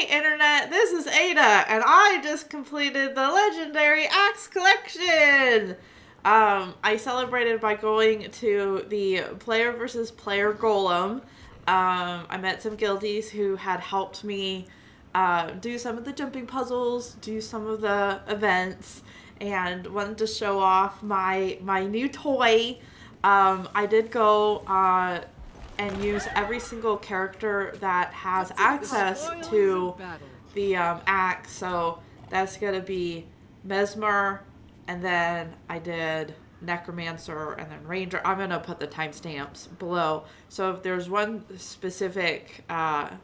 Hey internet, this is Ada, and I just completed the legendary axe collection! I celebrated by going to the player versus player golem. I met some guildies who had helped me do some of the jumping puzzles, do some of the events, and wanted to show off my new toy. I did go and use every single character that has access to the axe. So that's gonna be Mesmer, and then I did Necromancer, and then Ranger. I'm gonna put the timestamps below. So if there's one specific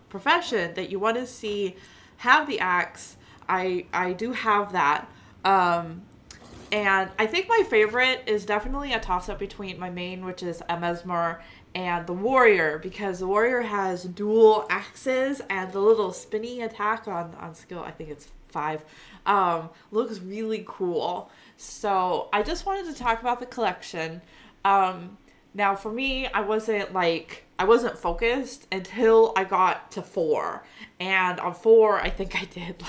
profession that you want to see have the axe, I do have that. And I think my favorite is definitely a toss-up between my main, which is a Mesmer, and the Warrior, because the Warrior has dual axes, and the little spinny attack on skill, I think it's 5, looks really cool. So I just wanted to talk about the collection. Now for me, I wasn't focused until I got to 4. And on 4, I think I did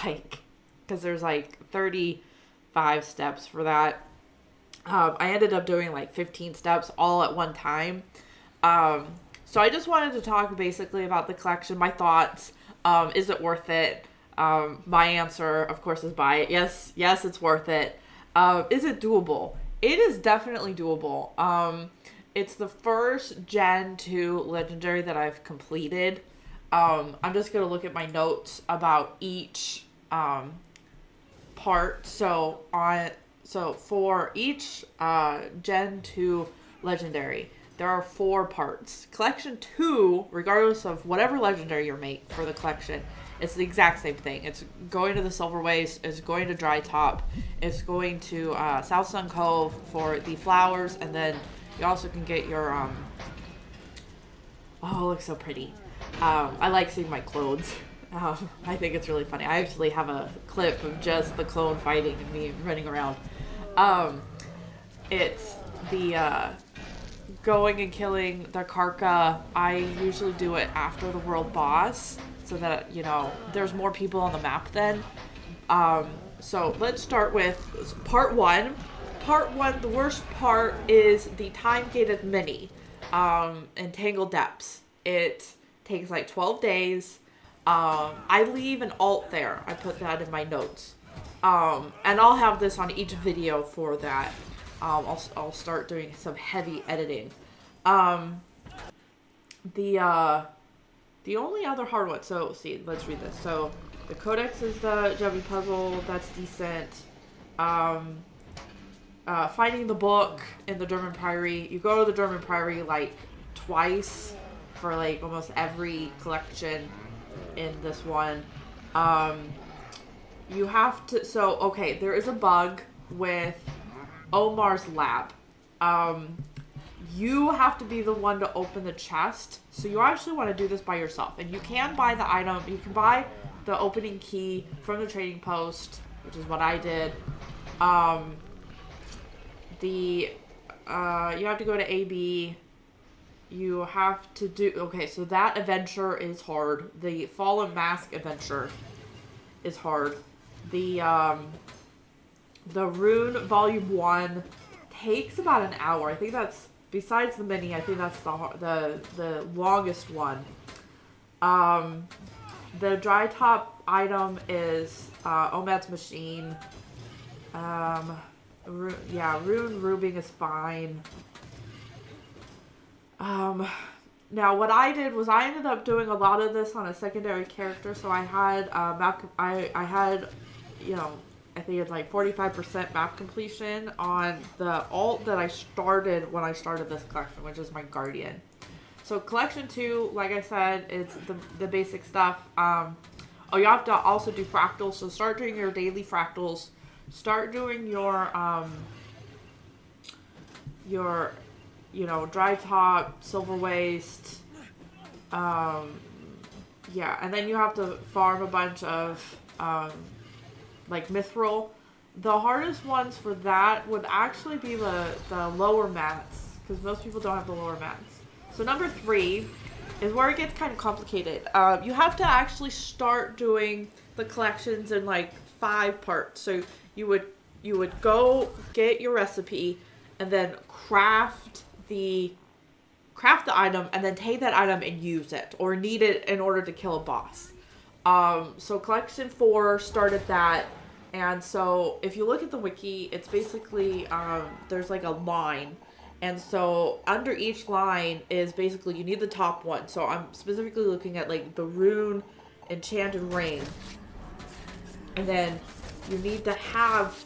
because there's 35 steps for that. I ended up doing 15 steps all at one time. So I just wanted to talk basically about the collection, my thoughts. Is it worth it? My answer, of course, is buy it. Yes, it's worth it. Is it doable? It is definitely doable. It's the first Gen 2 Legendary that I've completed. I'm just going to look at my notes about each part. So for each Gen 2 Legendary, there are 4 parts. Collection 2, regardless of whatever Legendary you make for the collection, it's the exact same thing. It's going to the Silver Waste, it's going to Dry Top, it's going to South Sun Cove for the flowers, and then you also can get your, oh, it looks so pretty. I like seeing my clones. I think it's really funny. I actually have a clip of just the clone fighting and me running around. It's the going and killing the Karka. I usually do it after the world boss, so that, there's more people on the map then. So let's start with part 1. Part 1, the worst part is the time-gated mini, Entangled Depths. It takes 12 days. I leave an alt there. I put that in my notes. And I'll have this on each video for that. I'll start doing some heavy editing. The only other hard one, so see, let's read this. So the Codex is the jumping puzzle, that's decent. Finding the book in the German Priory. You go to the German Priory twice for almost every collection in this one. You have to, okay, there is a bug with Omar's lab. You have to be the one to open the chest, so you actually want to do this by yourself. And you can buy the item, you can buy the opening key from the trading post, which is what I did. You have to go to AB. You have to do, okay, so that adventure is hard. The Fallen Mask adventure is hard. The Rune Volume 1 takes about an hour. I think that's, besides the mini, I think that's the longest one. The Dry Top item is Omad's Machine. Rune Rubing is fine. Now what I did was I ended up doing a lot of this on a secondary character, so I had I had, I think it's 45% map completion on the alt that I started when I started this collection, which is my Guardian. So collection 2, like I said, it's the basic stuff. You have to also do fractals, so start doing your daily fractals. Start doing your Dry Top, Silver Waste, and then you have to farm a bunch of, Mithril. The hardest ones for that would actually be the lower mats, because most people don't have the lower mats. So number 3 is where it gets kind of complicated. You have to actually start doing the collections in like 5 parts. So you would go get your recipe and then craft the item and then take that item and use it or need it in order to kill a boss. So collection 4 started that. And so if you look at the wiki, it's basically, there's like a line. And so under each line is basically, you need the top one. So I'm specifically looking at like the rune enchanted ring. And then you need to have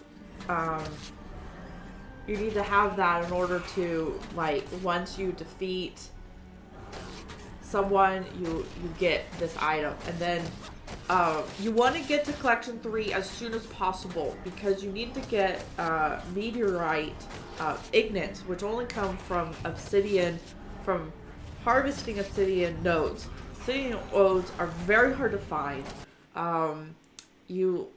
that in order to, like, once you defeat someone, you get this item. And then you want to get to collection 3 as soon as possible because you need to get meteorite ignits, which only come from obsidian, from harvesting obsidian nodes. Obsidian nodes are very hard to find. You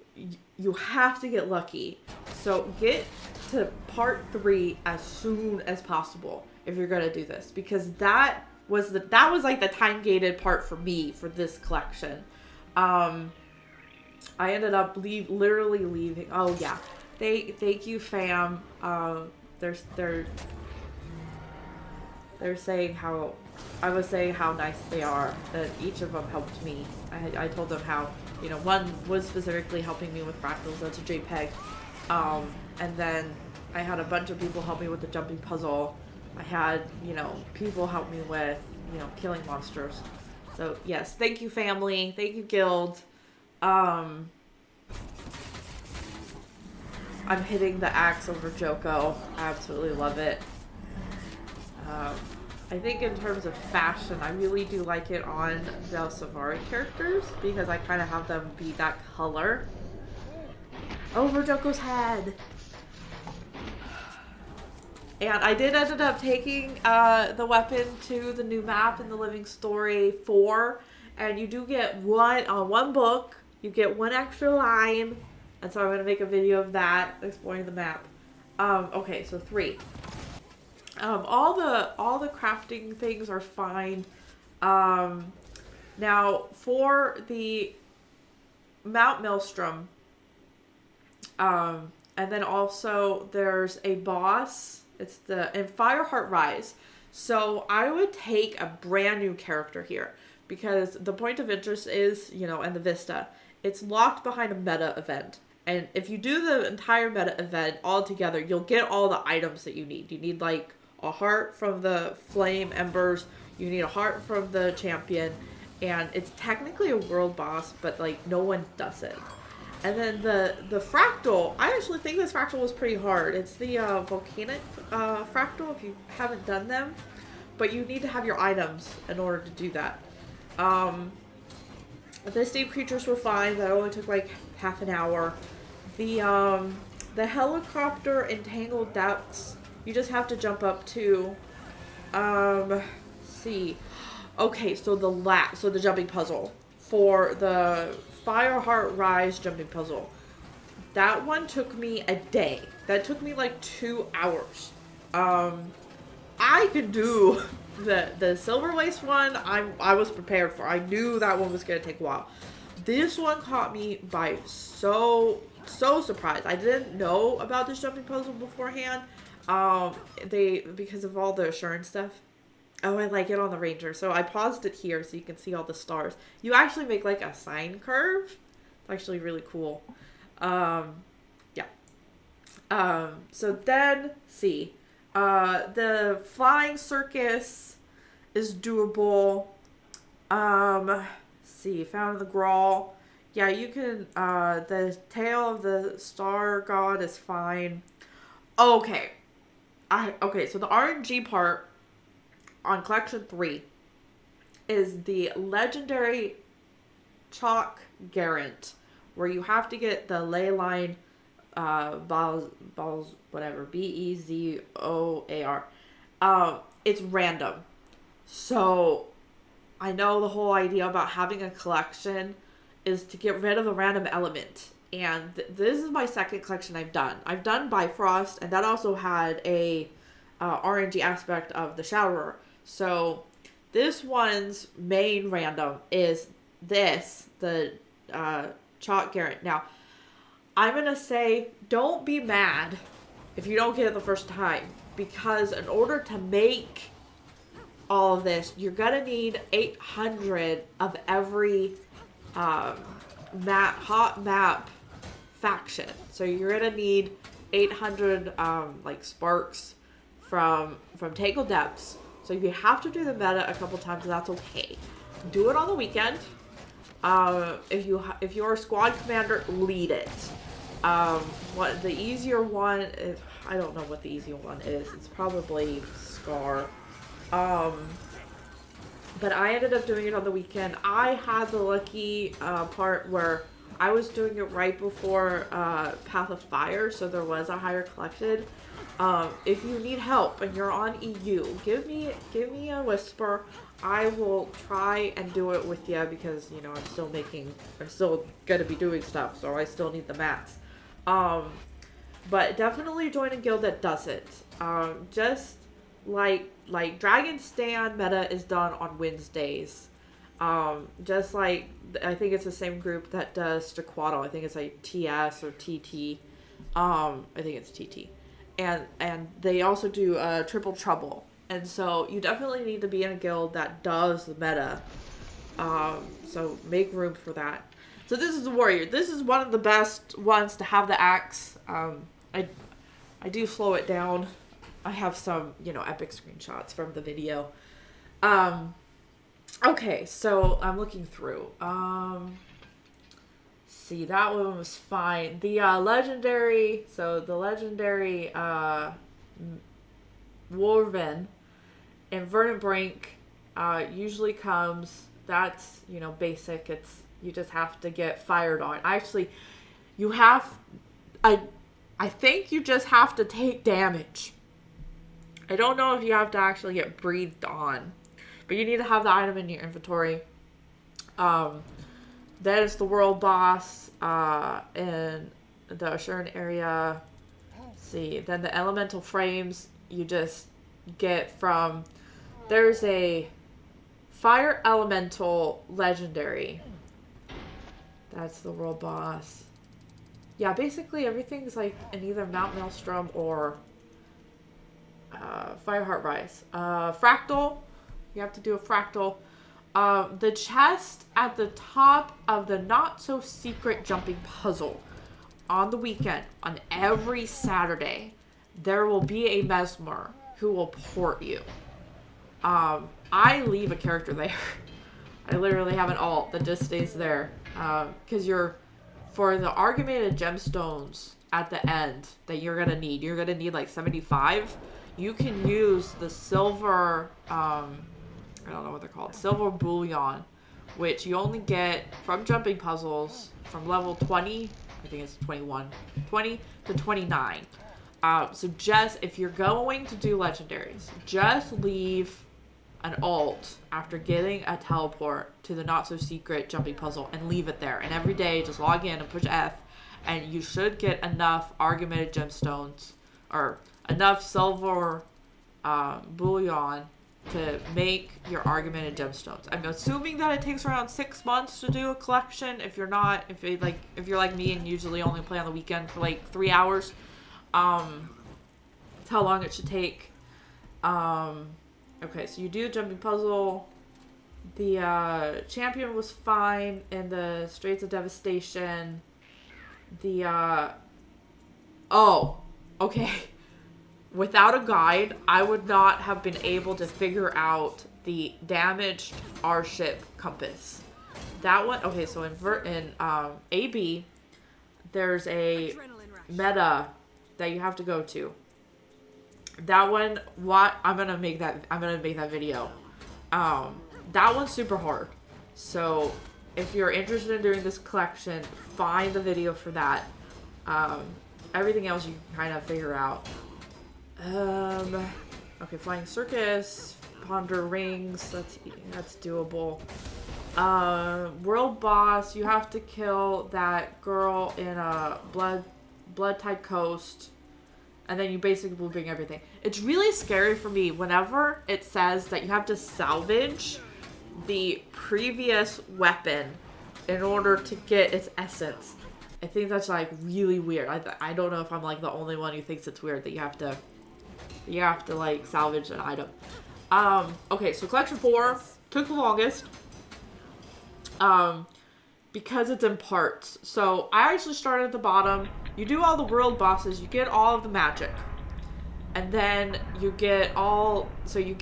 have to get lucky. So get to part 3 as soon as possible if you're gonna do this, because that was like the time gated part for me for this collection. I ended up literally leaving. Oh yeah, thank you, fam. They're saying how I was saying how nice they are. That each of them helped me. I told them how, you know, one was specifically helping me with fractals. That's a JPEG. And then I had a bunch of people help me with the jumping puzzle. I had, you know, people help me with, you know, killing monsters. So yes, thank you, family. Thank you, guild. I'm hitting the axe over Joko. I absolutely love it. I think in terms of fashion, I really do like it on the Savari characters because I kind of have them be that color. Over Joko's head. And I did end up taking the weapon to the new map in the Living Story 4. And you do get one book. You get 1 extra line. And so I'm going to make a video of that, exploring the map. Okay, so 3. All the crafting things are fine. Now, for the Mount Maelstrom, and then also there's a boss. It's in Fireheart Rise. So I would take a brand new character here because the point of interest is, you know, and the Vista, it's locked behind a meta event. And if you do the entire meta event all together, you'll get all the items that you need. You need like a heart from the flame embers. You need a heart from the champion. And it's technically a world boss, but like no one does it. And then the fractal, I actually think this fractal was pretty hard. It's the volcanic fractal if you haven't done them. But you need to have your items in order to do that. The steam creatures were fine. That only took like half an hour. The helicopter entangled depths, you just have to jump up to. See. Okay, so the jumping puzzle for the Fireheart Rise jumping puzzle. That one took me a day. That took me like 2 hours. I could do the Silver Waste one. I was prepared for. I knew that one was gonna take a while. This one caught me by so surprised. I didn't know about this jumping puzzle beforehand. Because of all the assurance stuff. Oh, I like it on the Ranger. So I paused it here so you can see all the stars. You actually make like a sine curve. It's actually really cool. Yeah. So then, see. The flying circus is doable. See, found the Grawl. Yeah, you can, the tail of the star god is fine. Okay. Okay, so the RNG part on collection 3 is the legendary chalk garant, where you have to get the ley line, balls, whatever, Bezoar. It's random. So I know the whole idea about having a collection is to get rid of the random element. And this is my second collection I've done. I've done Bifrost, and that also had a RNG aspect of the Showerer. So This one's main random is this, the Chalk Garrett. Now, I'm going to say, don't be mad if you don't get it the first time. Because in order to make all of this, you're going to need 800 of every hot map faction. So you're going to need 800 like sparks from Tangle Depths. So you have to do the meta a couple times, and that's okay. Do it on the weekend. If you're a squad commander, lead it. What the easier one is, I don't know what the easier one is. It's probably Scar. But I ended up doing it on the weekend. I had the lucky part where I was doing it right before Path of Fire, so there was a higher collection. If you need help and you're on EU, give me a whisper. I will try and do it with you because, you know, I'm still going to be doing stuff, so I still need the mats. But definitely join a guild that does it. Just like Dragon Stand meta is done on Wednesdays. Just like, I think it's the same group that does Staquaddle. I think it's like TS or TT. I think it's TT. And they also do Triple Trouble. And so you definitely need to be in a guild that does the meta. So make room for that. So this is the Warrior. This is one of the best ones to have the axe. I do slow it down. I have some, you know, epic screenshots from the video. Okay, so I'm looking through. See, that one was fine. The legendary, Warven and Verdant Brink usually comes, that's, you know, basic. It's, you just have to get fired on. Actually, you have, I think you just have to take damage. I don't know if you have to actually get breathed on, but you need to have the item in your inventory. That is the world boss in the Assured area. Let's see, then the elemental frames you just get from, there's a fire elemental legendary. That's the world boss. Yeah, basically everything's like in either Mount Maelstrom or Fireheart Rise. Fractal, you have to do a fractal. The chest at the top of the not-so-secret jumping puzzle on the weekend, on every Saturday, there will be a Mesmer who will port you. I leave a character there. I literally have an alt that just stays there. Because for the augmented gemstones at the end that you're going to need like 75. You can use the silver, I don't know what they're called, silver bullion, which you only get from jumping puzzles from level 20, I think it's 21, 20 to 29. So just, if you're going to do legendaries, just leave an alt after getting a teleport to the not-so-secret jumping puzzle and leave it there. And every day, just log in and push F, and you should get enough augmented gemstones, or enough silver bullion to make your augmented gemstones. I'm assuming that it takes around 6 months to do a collection. If you're like me and usually only play on the weekend for like 3 hours, that's how long it should take. Okay, so you do a jumping puzzle. The champion was fine in the Straits of Devastation. Okay. Without a guide, I would not have been able to figure out the damaged R-ship compass. That one, okay, so in AB, there's a meta that you have to go to. That one, I'm gonna make that video. That one's super hard. So if you're interested in doing this collection, find the video for that. Everything else you can kind of figure out. Okay, Flying Circus, Ponder Rings, that's doable. World boss, you have to kill that girl in a blood type coast. and then you basically will bring everything. It's really scary for me whenever it says that you have to salvage the previous weapon in order to get its essence. I think that's like really weird. I don't know if I'm like the only one who thinks it's weird that you have to like salvage an item. Okay, so collection 4 took the longest. Because it's in parts. So I actually started at the bottom. You do all the world bosses, you get all of the magic. And then you get all, so you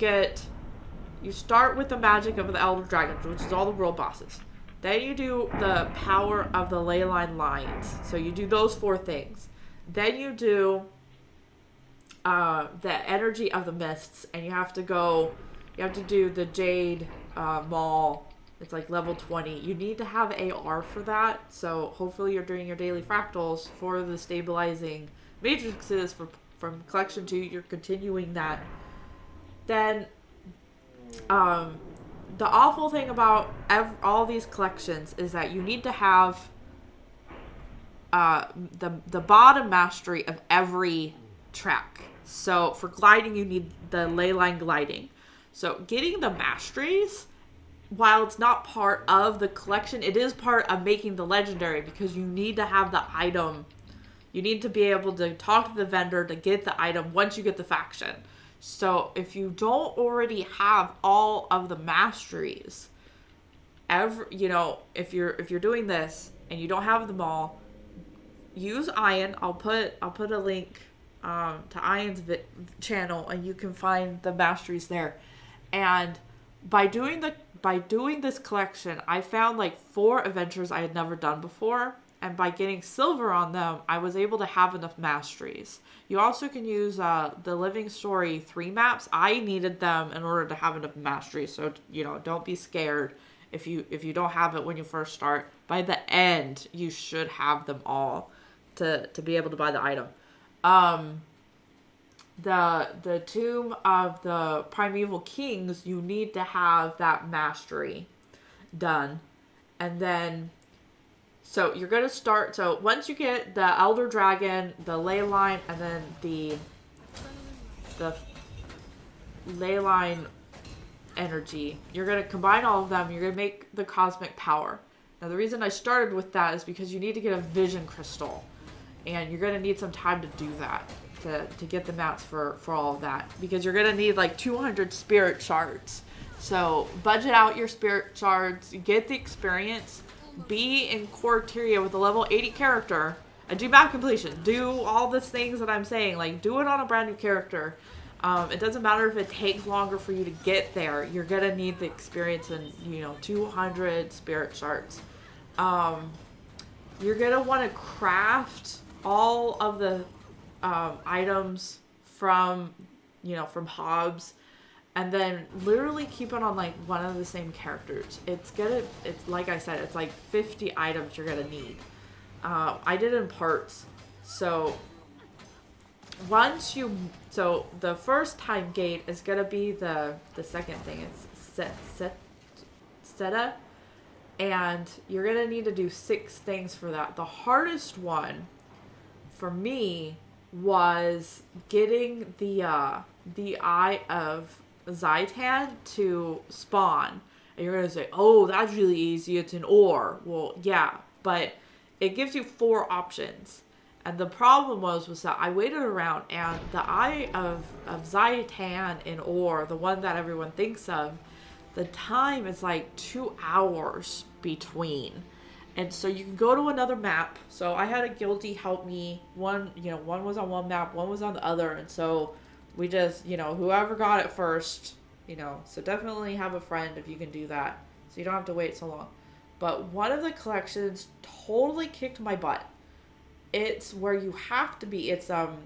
start with the magic of the Elder Dragons, which is all the world bosses. Then you do the power of the ley line lines. So you do those 4 things. Then you do the energy of the mists, and you have to do the Jade Mall. It's like level 20. You need to have AR for that. So hopefully you're doing your daily fractals for the stabilizing matrices from collection 2. You're continuing that. Then the awful thing about all these collections is that you need to have the bottom mastery of every track. So for gliding, you need the ley line gliding. So getting the masteries, while it's not part of the collection, it is part of making the legendary, because you need to have the item. You need to be able to talk to the vendor to get the item once you get the faction. So if you don't already have all of the masteries, if you're doing this and you don't have them all, use Ian. I'll put a link to Ian's channel, and you can find the masteries there. And by doing this collection, I found like 4 adventures I had never done before, and by getting silver on them, I was able to have enough masteries. You also can use the Living Story 3 maps. I needed them in order to have enough masteries, so don't be scared if you don't have it when you first start. By the end, you should have them all to be able to buy the item. The Tomb of the Primeval Kings, you need to have that mastery done. And then, so you're going to start, so once you get the Elder Dragon, the ley line, and then the ley line energy, you're going to combine all of them, you're going to make the cosmic power. Now the reason I started with that is because you need to get a vision crystal, and you're going to need some time to do that. To get the mats for all of that, because you're gonna need like 200 spirit shards. So budget out your spirit shards, get the experience, be in Quarteria with a level 80 character, and do map completion. Do all the things that I'm saying, like do it on a brand new character. It doesn't matter if it takes longer for you to get there. You're gonna need the experience and 200 spirit shards. You're gonna want to craft all of the items from Hobbs, and then literally keep it on like one of the same characters. It's like I said, it's like 50 items you're gonna need. I did in parts. So the first time gate is gonna be the second thing. It's Seta, and you're gonna need to do 6 things for that. The hardest one for me was getting the Eye of Zaitan to spawn. And you're going to say, oh, that's really easy, it's an ore. Well, yeah, but it gives you 4 options. And the problem was that I waited around, and the Eye of Zaitan in ore, the one that everyone thinks of, the time is like 2 hours between. And so you can go to another map. So I had a guilty help me. One was on one map, one was on the other. And so we just, whoever got it first, so definitely have a friend if you can do that. So you don't have to wait so long. But one of the collections totally kicked my butt. It's where you have to be. It's the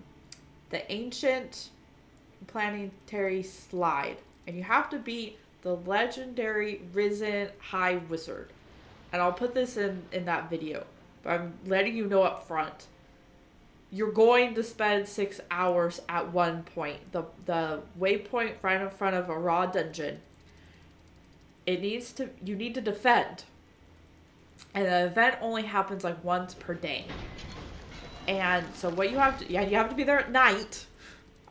Ancient Planetary Slide. And you have to be the legendary Risen High Wizard. And I'll put this in that video, but I'm letting you know up front. You're going to spend 6 hours at one point. The waypoint right in front of a raw dungeon. You need to defend. And the event only happens like once per day. And so what you have to, you have to be there at night,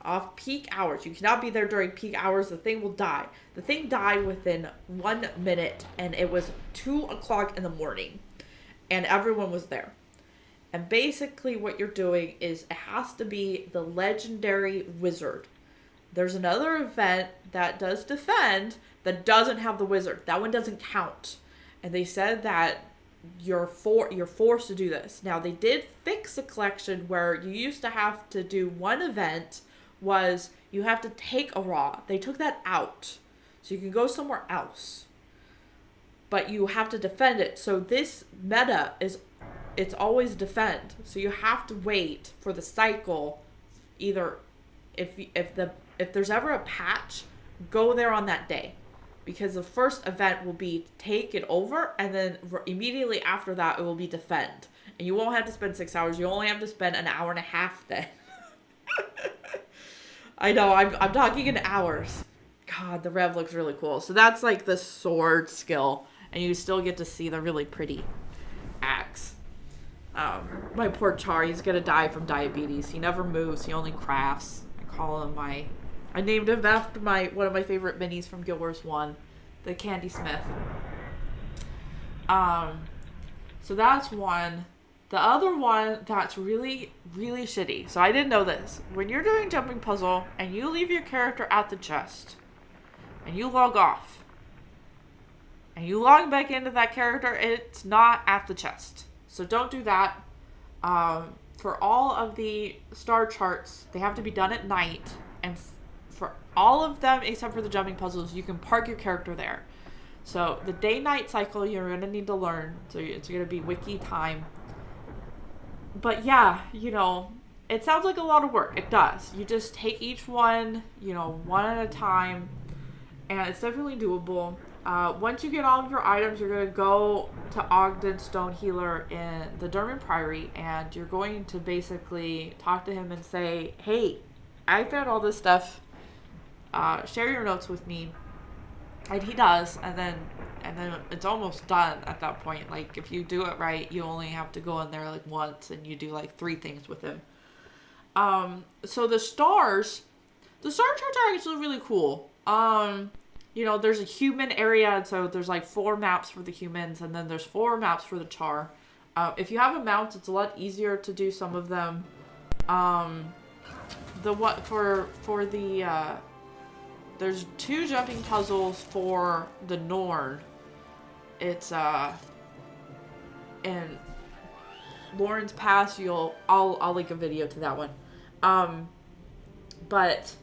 off peak hours. You cannot be there during peak hours. The thing will die. The thing died within 1 minute, and it was 2 o'clock in the morning, and everyone was there. And basically what you're doing is it has to be the legendary wizard. There's another event that does defend that doesn't have the wizard. That one doesn't count. And they said that you're forced to do this. Now, they did fix a collection where you used to have to do one event was you have to take a raw. They took that out. So you can go somewhere else. But you have to defend it. So this meta it's always defend. So you have to wait for the cycle. Either if there's ever a patch, go there on that day. Because the first event will be take it over, and then immediately after that, it will be defend. And you won't have to spend 6 hours. You only have to spend an hour and a half then. I know, I'm talking in hours. God, the rev looks really cool. So that's like the sword skill. And you still get to see the really pretty axe. My poor Char, he's gonna die from diabetes. He never moves. He only crafts. I named him after one of my favorite minis from Guild Wars 1, the Candy Smith. So that's one. The other one that's really, really shitty. So I didn't know this. When you're doing jumping puzzle and you leave your character at the chest and you log off and you log back into that character, it's not at the chest. So don't do that. For all of the star charts, they have to be done at night. And for all of them, except for the jumping puzzles, you can park your character there. So the day-night cycle, you're going to need to learn. So it's going to be wiki time. But yeah, it sounds like a lot of work. It does. You just take each one, one at a time. And it's definitely doable. Once you get all of your items, you're going to go to Ogden Stone Healer in the Derman Priory, and you're going to basically talk to him and say, hey, I found all this stuff. Share your notes with me. And he does, and then it's almost done at that point. Like, if you do it right, you only have to go in there like once, and you do like 3 things with him. So the star charts are actually really cool. There's a human area, and so there's like 4 maps for the humans, and then there's 4 maps for the char. If you have a mount, it's a lot easier to do some of them. There's 2 jumping puzzles for the Norn. It's in Lauren's Pass. I'll link a video to that one. But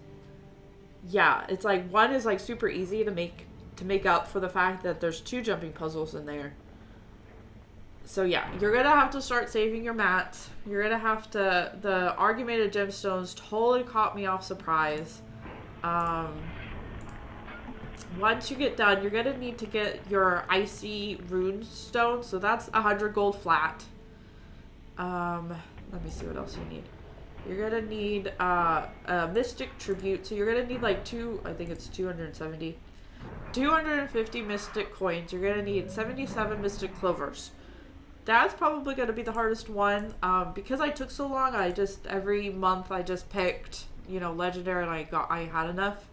yeah, it's like one is like super easy to make up for the fact that there's 2 jumping puzzles in there. So yeah, you're gonna have to start saving your mats. You're gonna have to. The Argumented Gemstones totally caught me off surprise. Once you get done, you're gonna need to get your Icy Rune Stone. So that's 100 gold flat. Let me see what else you need. You're gonna need a Mystic Tribute. So you're gonna need like I think it's 270. 250 Mystic Coins. You're gonna need 77 Mystic Clovers. That's probably going to be the hardest one. Because I took so long, every month I just picked, legendary, and I had enough.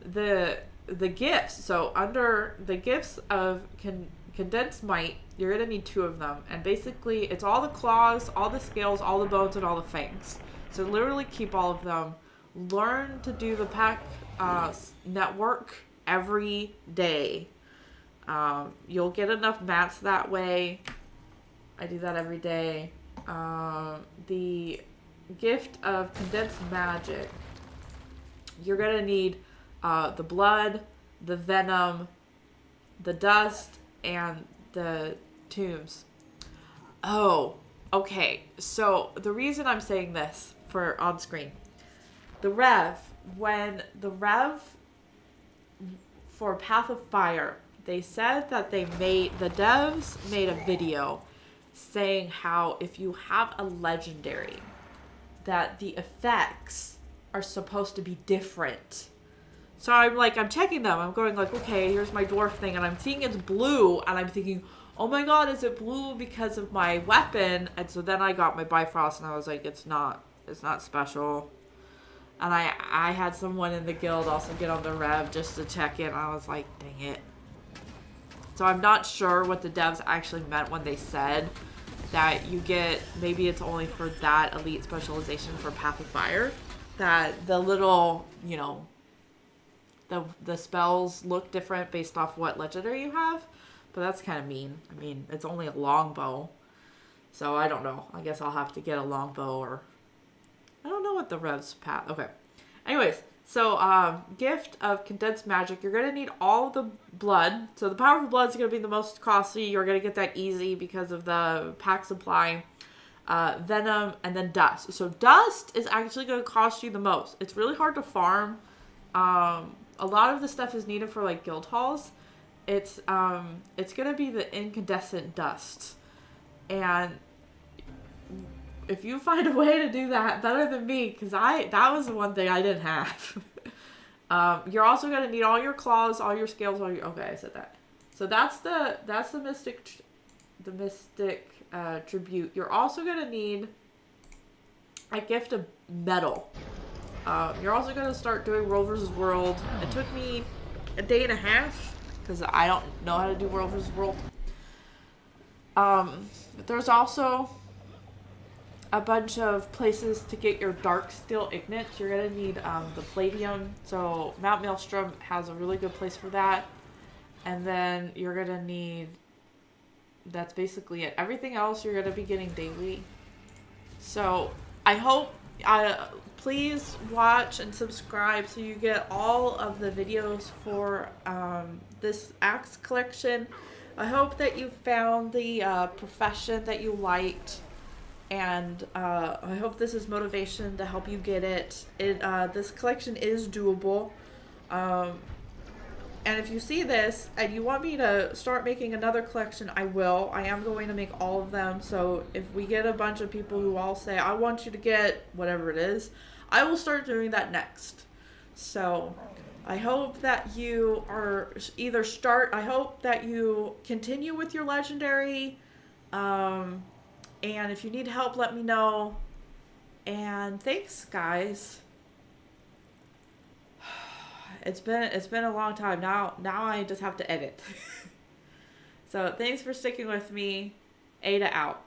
The gifts, so under the gifts of Condensed Might, you're going to need 2 of them. And basically, it's all the claws, all the scales, all the bones, and all the fangs. So literally keep all of them. Learn to do the pack network every day. You'll get enough mats that way. I do that every day. The gift of Condensed Magic. You're going to need the blood, the venom, the dust, and the tombs. Oh, okay. So the reason I'm saying this for on screen, when the rev for Path of Fire, they said that the devs made a video saying how if you have a legendary, that the effects are supposed to be different. So I'm checking them. I'm going like, okay, here's my dwarf thing, and I'm seeing it's blue, and I'm thinking, oh my god, is it blue because of my weapon? And so then I got my Bifrost and I was like, it's not special. And I had someone in the guild also get on the rev just to check in. I was like, dang it. So I'm not sure what the devs actually meant when they said that you get, maybe it's only for that elite specialization for Path of Fire, that the little, you know, the spells look different based off what legendary you have. But that's kind of mean. I mean, it's only a longbow. So I don't know. I guess I'll have to get a longbow, or I don't know what the rev's path. Okay. Anyways, so gift of condensed magic. You're gonna need all the blood. So the powerful blood is gonna be the most costly. You're gonna get that easy because of the pack supply. Venom, and then dust. So dust is actually gonna cost you the most. It's really hard to farm. A lot of the stuff is needed for like guild halls. It's gonna be the incandescent dust, and if you find a way to do that better than me, because that was the one thing I didn't have. You're also gonna need all your claws, all your scales, all your, okay, I said that. So that's the mystic tribute. You're also gonna need a gift of metal. You're also gonna start doing World vs. World. It took me a day and a half because I don't know how to do World vs. World. There's also a bunch of places to get your dark steel ignites. You're gonna need the palladium. So Mount Maelstrom has a really good place for that. And then you're gonna need, that's basically it. Everything else you're gonna be getting daily. So I hope, please watch and subscribe so you get all of the videos for this axe collection. I hope that you found the profession that you liked, and I hope this is motivation to help you get it. This collection is doable. And if you see this and you want me to start making another collection, I will. I am going to make all of them. So if we get a bunch of people who all say, I want you to get whatever it is, I will start doing that next. So I hope that you are I hope that you continue with your legendary. And if you need help, let me know. And thanks, guys. It's been a long time. Now I just have to edit. So thanks for sticking with me. Ada out.